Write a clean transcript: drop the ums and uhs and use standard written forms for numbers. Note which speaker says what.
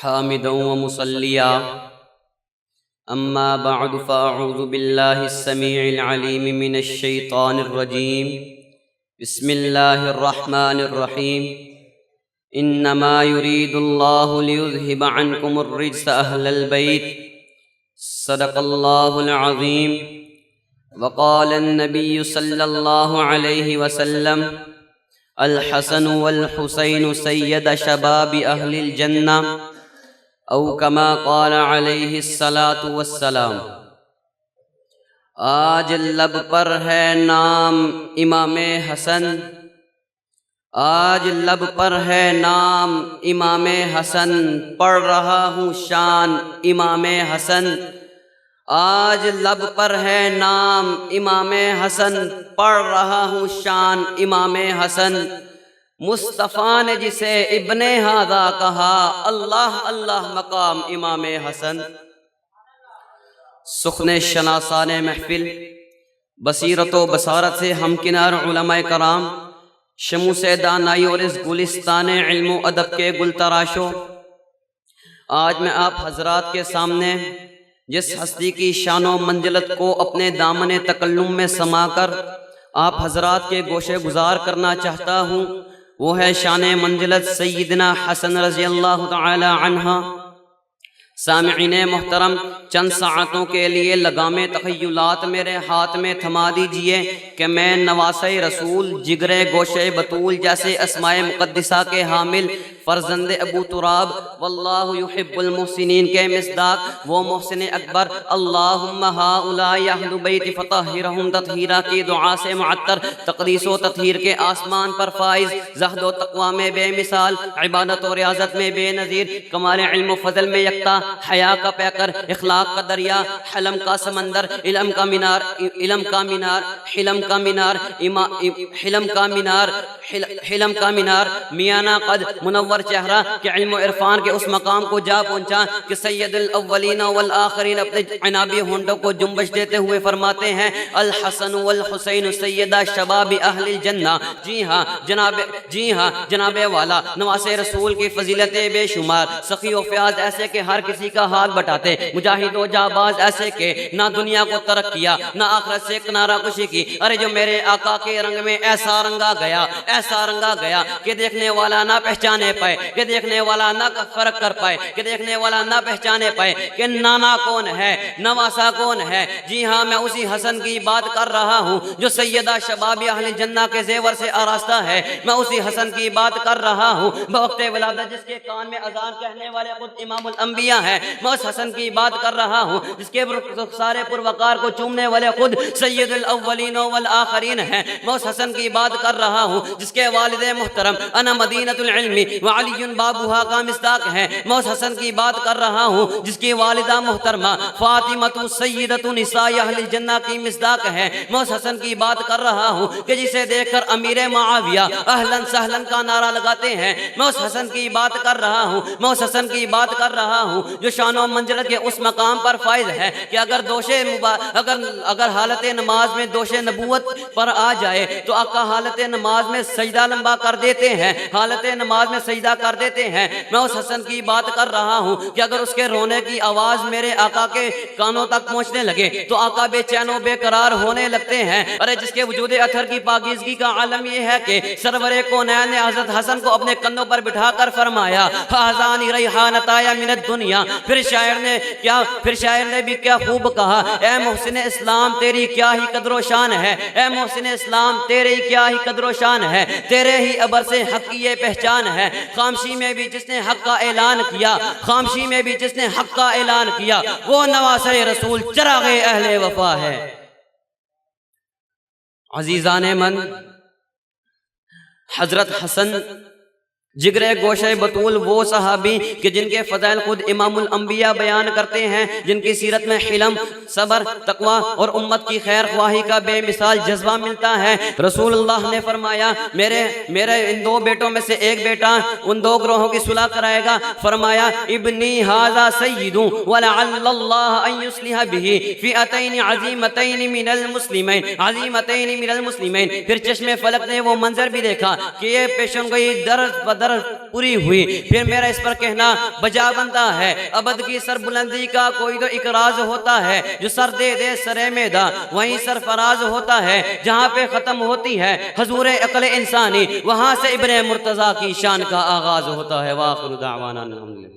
Speaker 1: حامدا ومصليا أما بعد فأعوذ بالله السميع العليم من الشيطان الرجيم بسم الله الرحمن الرحيم إنما يريد الله ليذهب عنكم الرجس أهل البيت صدق الله العظيم وقال النبي صلى الله عليه وسلم الحسن والحسين سيد شباب أهل الجنة او کما قال علیہ الصلاۃ والسلام۔ آج لب پر ہے نام امام حسن، آج لب پر ہے نام امام حسن، پڑھ رہا ہوں شان امام حسن۔ آج لب پر ہے نام امام حسن، پڑھ رہا ہوں شان امام حسن۔ مصطفیٰ نے جسے ابن ہذا کہا، اللہ اللہ مقام امام حسن۔ سخن شناسان محفل، بصیرت و بصارت سے ہمکنار علماء کرام، شموس دانائی اور اس گلستان علم و ادب کے گل تراشو، آج میں آپ حضرات کے سامنے جس ہستی کی شان و منزلت کو اپنے دامن تکلم میں سما کر آپ حضرات کے گوشے گزار کرنا چاہتا ہوں، وہ ہے شان منزلت سیدنا حسن رضی اللہ تعالی عنہ۔ سامعین محترم، چند ساعتوں کے لیے لگام تخیلات میرے ہاتھ میں تھما دیجئے کہ میں نواسہ رسول، جگر گوشے بطول جیسے اسماء مقدسہ کے حامل، فرزند ابو تراب واللہ یحب المحسنین کے مصداق وہ محسن اکبر اللہم ہؤلاء اہل بیت فطہرہم تطہیرا کی دعا سے معطر، تقدیس و تطہیر کے آسمان پر فائز، زہد و تقوی میں بے مثال، عبادت و ریاضت میں بے نظیر، کمال علم و فضل میں یکتا، حیا کا پیکر، اخلاق کا دریا، حلم کا سمندر، علم کا مینار، علم کا مینار، حلم کا مینار، حلم کا مینار، حلم کا مینار، میانہ قد منور چہرہ کہ علم و عرفان کے اس مقام کو جا پہنچا کہ سید الاولین والآخرین اپنے عنابی ہونٹوں کو جنبش دیتے ہوئے فرماتے ہیں الحسن والحسین سیدہ شباب اہل الجنہ۔ جی ہاں جناب والا نواسہ رسول کی فضیلت بے شمار، سخی و فیاض ایسے کہ ہر کسی کا ہاتھ بٹاتے، مجاہد و جاباز ایسے کہ نہ دنیا کو ترک کیا نہ آخرت سے کنارہ کشی کی۔ ارے جو میرے آقا کے رنگ میں ایسا رنگا گیا، ایسا رنگا گیا کہ دیکھنے والا نہ پہچانے پائے، کہ دیکھنے والا نہ فرق کر پائے، کہ دیکھنے والا نہ پہچانے پائے کہ نانا کون ہے، نواسا کون ہے۔ جی ہاں، میں اسی حسن کی بات کر رہا ہوں جو سیدہ شباب اہل جنہ کے زیور سے آراستہ ہے۔ میں اسی حسن کی بات کر رہا ہوں بوقت ولادت جس کے کان میں اذان کہنے والے خود امام الانبیاء ہیں۔ میں اس حسن کی بات کر رہا ہوں جس کے سارے پروقار کو چومنے والے خود سید الاولین والآخرین ہیں۔ میں اس حسن کی بات کر رہا ہوں جس کے والد محترم انا مدینۃ العلم وعلی بابوہا کا مصداق ہے۔ میں اس حسن کی بات کر رہا ہوں جس کی والدہ محترمہ فاطمۃ سیدۃ نساء اہل الجنہ کی مصداق ہے۔ میں اس حسن کی بات کر رہا ہوں کہ جسے دیکھ کر امیر معاویہ اہلاً سہلاً کا نعرہ لگاتے ہیں۔ میں اس حسن کی بات کر رہا ہوں، میں اس حسن کی بات کر رہا ہوں جو شان و منزلت کے اس مقام پر فائز ہے کہ اگر حالت نماز میں دوش نبوت پر آ جائے تو آقا حالت نماز میں سجدہ لمبا کر دیتے ہیں، حالت نماز میں سجدہ کر دیتے ہیں۔ میں اس حسن کی بات کر رہا ہوں کہ اگر اس کے رونے کی آواز میرے آقا کے کانوں تک پہنچنے لگے تو آقا بے چین و بے قرار ہونے لگتے ہیں۔ ارے جس کے وجود اطہر کی پاکیزگی کا عالم یہ ہے کہ سرور کونین نے حضرت حسن کو اپنے کندھوں پر بٹھا کر فرمایا ہذانی ریحانتایا من الدنیا۔ پھر شاعر نے بھی کیا خوب کہا، اے محسن اسلام تیری کیا ہی قدر و شان ہے، اے محسن اسلام تیری کیا ہی قدر و شان ہے، تیرے ہی عبر سے حق کی یہ پہچان ہے۔ خامشی میں بھی جس نے حق کا اعلان کیا، خامشی میں بھی جس نے حق کا اعلان کیا، وہ نواسہ رسول چراغ اہل وفا ہے۔ عزیزان من، حضرت حسن جگر گوشہ بطول وہ صحابی کہ جن کے فضائل خود امام الانبیاء بیان کرتے ہیں، جن کی سیرت میں حلم، صبر، تقوی اور امت کی خیر خواہی کا بے مثال جذبہ ملتا ہے۔ رسول اللہ نے فرمایا میرے ان دو بیٹوں میں سے ایک بیٹا ان دو گروہوں کی صلح کرائے گا۔ فرمایا ابنی ھذا سید ولعل اللہ ان یصلح بہ فئتین عظیمتین من المسلمین، عظیمتین من المسلمین۔ پھر چشم فلک نے وہ منظر بھی دیکھا کہ یہ پیشن گوئی در قدر پوری ہوئی، پھر میرا اس پر کہنا بجا بنتا ہے، ابد کی سر بلندی کا کوئی تو اقراض ہوتا ہے، جو سر دے دے سر میداں وہیں سرفراز ہوتا ہے، جہاں پہ ختم ہوتی ہے حضور عقل انسانی وہاں سے ابن مرتضیٰ کی شان کا آغاز ہوتا ہے۔ وآخر دعوانا الحمدللہ۔